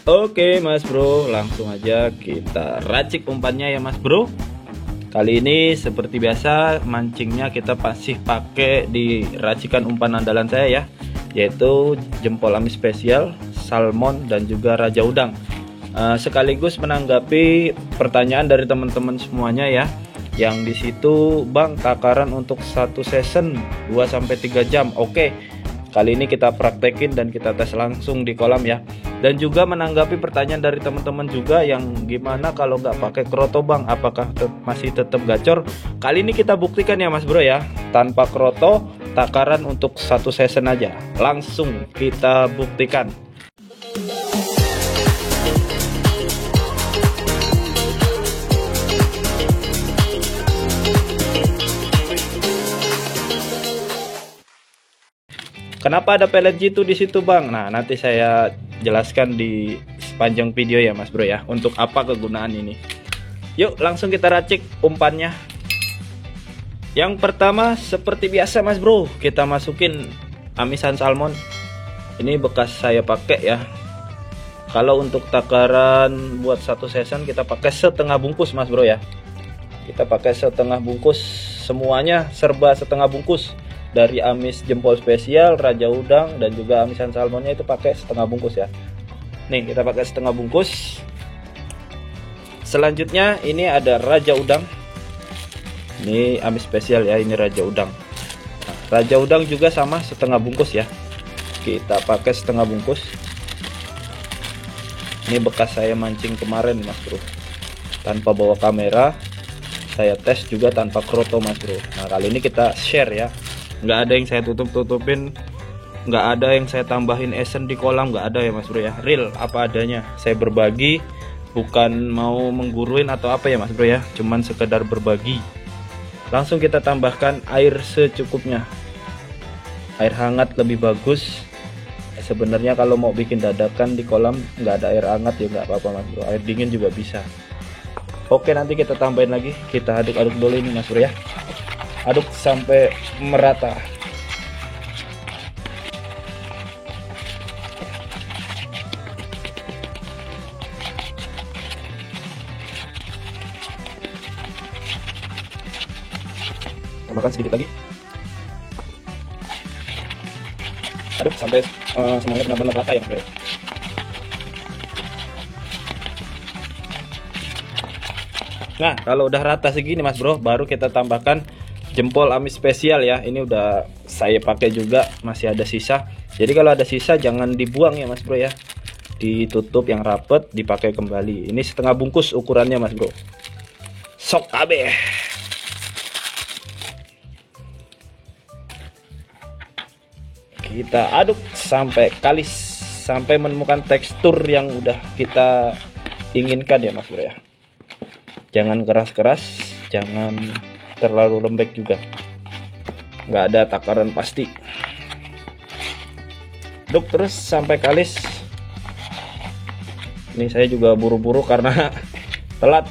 Oke Mas Bro, langsung aja kita racik umpannya ya Mas Bro. Kali ini seperti biasa mancingnya kita masih pakai di racikan umpan andalan saya ya, yaitu jempol amis spesial, salmon dan juga raja udang. Sekaligus menanggapi pertanyaan dari teman-teman semuanya ya, yang di situ Bang, takaran untuk satu season 2-3 jam. Oke, kali ini kita praktekin dan kita tes langsung di kolam ya. Dan juga menanggapi pertanyaan dari teman-teman juga yang gimana kalau nggak pakai kroto Bang, apakah masih tetap gacor? Kali ini kita buktikan ya Mas Bro ya, tanpa kroto, takaran untuk satu season aja. Langsung kita buktikan. Kenapa ada pelet G2 di situ Bang? Nah, nanti saya jelaskan di sepanjang video ya Mas Bro ya, untuk apa kegunaan ini. Yuk langsung kita racik umpannya. Yang pertama seperti biasa Mas Bro, kita masukin amisan salmon. Ini bekas saya pakai ya. Kalau untuk takaran buat satu season kita pakai setengah bungkus Mas Bro ya. Kita pakai setengah bungkus, semuanya serba setengah bungkus. Dari amis jempol spesial, raja udang, dan juga amisan salmonnya itu pakai setengah bungkus ya. Nih kita pakai setengah bungkus. Selanjutnya ini ada raja udang. Ini amis spesial ya, ini raja udang. Nah, raja udang juga sama setengah bungkus ya. Kita pakai setengah bungkus. Ini bekas saya mancing kemarin Mas Bro, tanpa bawa kamera. Saya tes juga tanpa kroto Mas Bro. Nah kali ini kita share ya, nggak ada yang saya tutup-tutupin, nggak ada yang saya tambahin esen di kolam, nggak ada ya Mas Bro ya. Real apa adanya, saya berbagi, bukan mau mengguruin atau apa ya Mas Bro ya, cuman sekedar berbagi. Langsung kita tambahkan air secukupnya. Air hangat lebih bagus. Sebenarnya kalau mau bikin dadakan di kolam nggak ada air hangat ya nggak apa-apa Mas Bro, air dingin juga bisa. Oke, nanti kita tambahin lagi, kita aduk-aduk dulu ini Mas Bro ya. Aduk sampai merata. Tambahkan sedikit lagi. Aduk sampai semuanya benar-benar rata ya Bro. Nah kalau udah rata segini Mas Bro, baru kita tambahkan jempol amis spesial ya. Ini udah saya pakai juga, masih ada sisa. Jadi kalau ada sisa jangan dibuang ya Mas Bro ya, ditutup yang rapet, dipakai kembali. Ini setengah bungkus ukurannya Mas Bro. Sok abe. Kita aduk sampai kalis, sampai menemukan tekstur yang udah kita inginkan ya Mas Bro ya. Jangan keras-keras, jangan terlalu lembek juga, nggak ada takaran pasti. Aduk terus sampai kalis. Ini saya juga buru-buru karena telat,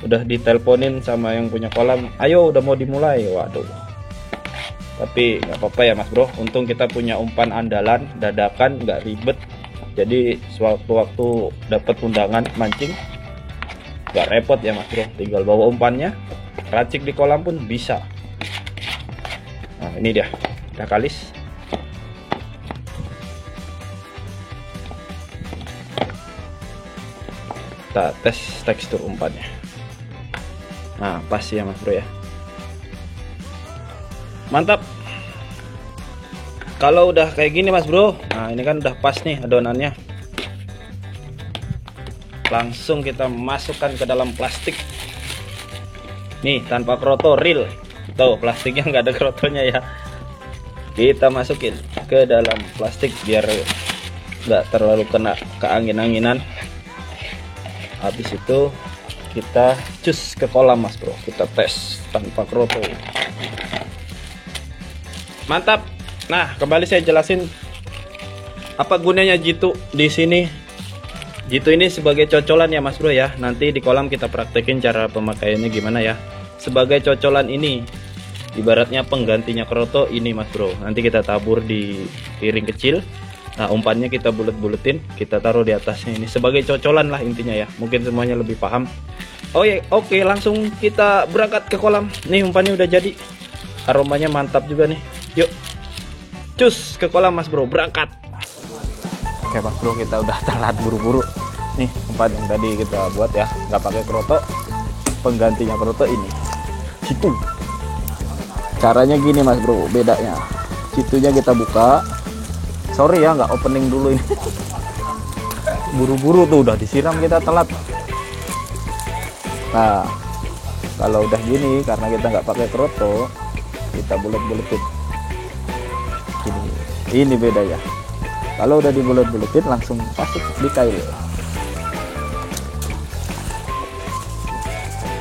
udah diteleponin sama yang punya kolam, ayo udah mau dimulai. Waduh, tapi nggak apa-apa ya Mas Bro, untung kita punya umpan andalan dadakan, nggak ribet. Jadi sewaktu-waktu dapat undangan mancing nggak repot ya Mas Bro, tinggal bawa umpannya, racik di kolam pun bisa. Nah ini dia, kita kalis. Kita tes tekstur umpannya. Nah pas ya Mas Bro ya, mantap. Kalau udah kayak gini Mas Bro, nah ini kan udah pas nih adonannya. Langsung kita masukkan ke dalam plastik. Nih tanpa kroto, real. Tuh plastiknya nggak ada krotonya ya. Kita masukin ke dalam plastik biar nggak terlalu kena ke angin-anginan. Habis itu kita cus ke kolam Mas Bro, kita tes tanpa kroto. Mantap. Nah kembali saya jelasin apa gunanya G2 di sini. G2 ini sebagai cocolan ya Mas Bro ya. Nanti di kolam kita praktekin cara pemakaiannya gimana ya. Sebagai cocolan ini, ibaratnya penggantinya kroto ini Mas Bro. Nanti kita tabur di piring kecil, Nah, umpannya kita bulet-buletin, kita taruh di atasnya ini sebagai cocolan lah intinya ya. Mungkin semuanya lebih paham. Oh ya, oke, langsung kita berangkat ke kolam. Nih umpannya udah jadi. Aromanya mantap juga nih. Yuk. Cus ke kolam Mas Bro, berangkat. Oke Mas Bro, kita udah telat buru-buru. Nih umpan yang tadi kita buat ya, nggak pakai kroto. Penggantinya kroto ini. Situ. Caranya gini Mas Bro, bedanya. Situnya kita buka. Sorry ya, nggak opening dulu ini. Buru-buru tuh udah disiram, kita telat. Nah, kalau udah gini, karena kita nggak pakai kroto, kita bulet-buletin. Ini beda ya. Kalau udah dibulet-buletin, langsung masuk di kail.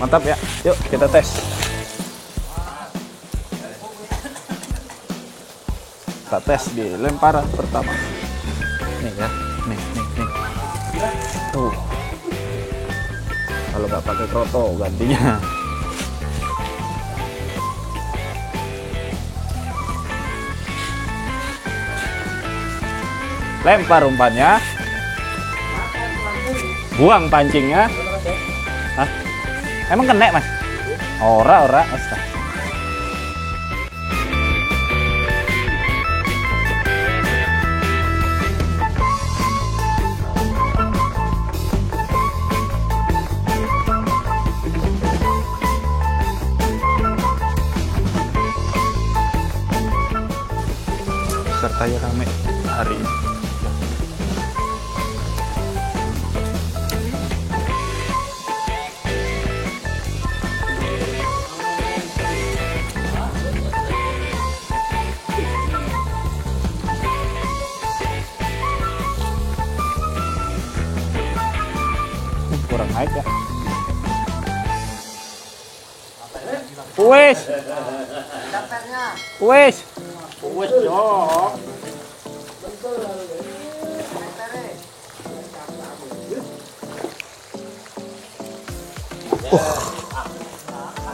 Mantap ya. Yuk kita tes. Kita tes di lemparan pertama. Nih ya, nih. Tuh. Kalau nggak pakai kroto gantinya. Lempar umpannya. Buang pancingnya. Hah? Emang kena Mas? Ora. Astaga. Pesertanya rame hari ini. Kurang naik ya. Wes.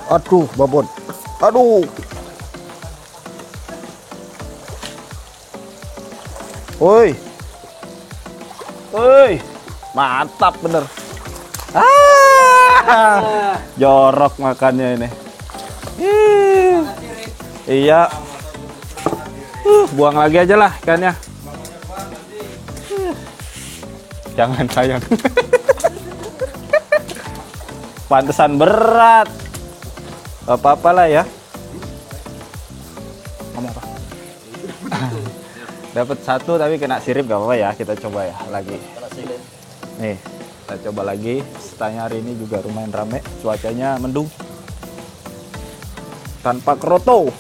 Aduh, babon. Aduh. Woi. Mantap bener. Jorok makannya ini. Iya. Buang lagi aja lah ikannya. Jangan sayang. Pantesan berat. Apa-apa lah ya. Ngomong apa? Dapat satu tapi kena sirip, gak apa-apa ya. Kita coba ya lagi. Nih, kita coba lagi. Setanya hari ini juga lumayan rame. Cuacanya mendung. Tanpa kroto.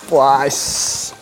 Wais.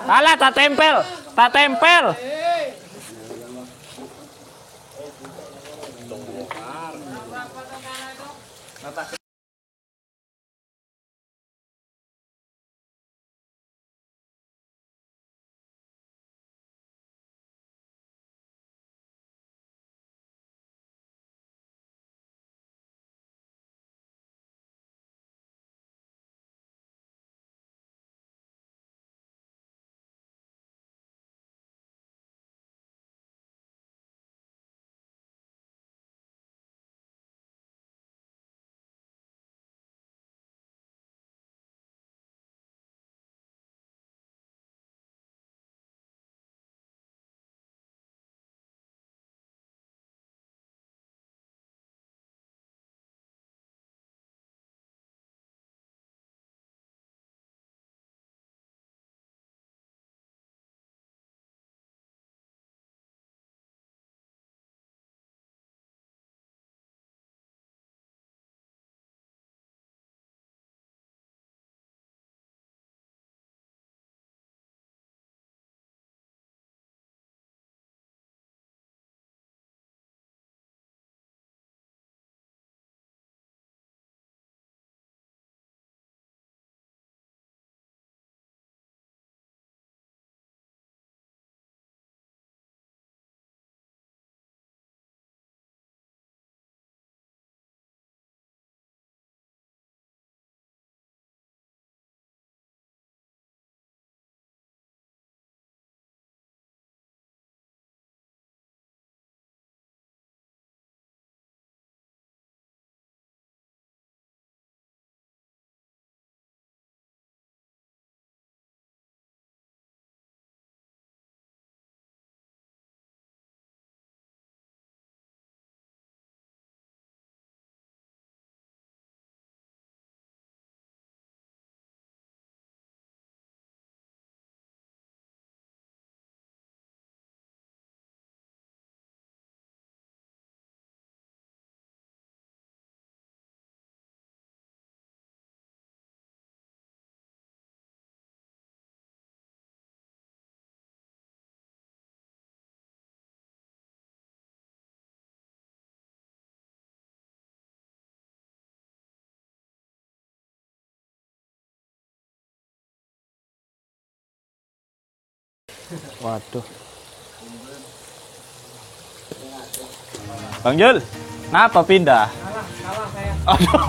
Alah, tak tempel, tak tempel. Waduh. Bang Jul, kenapa pindah? Kalah saya. Aduh.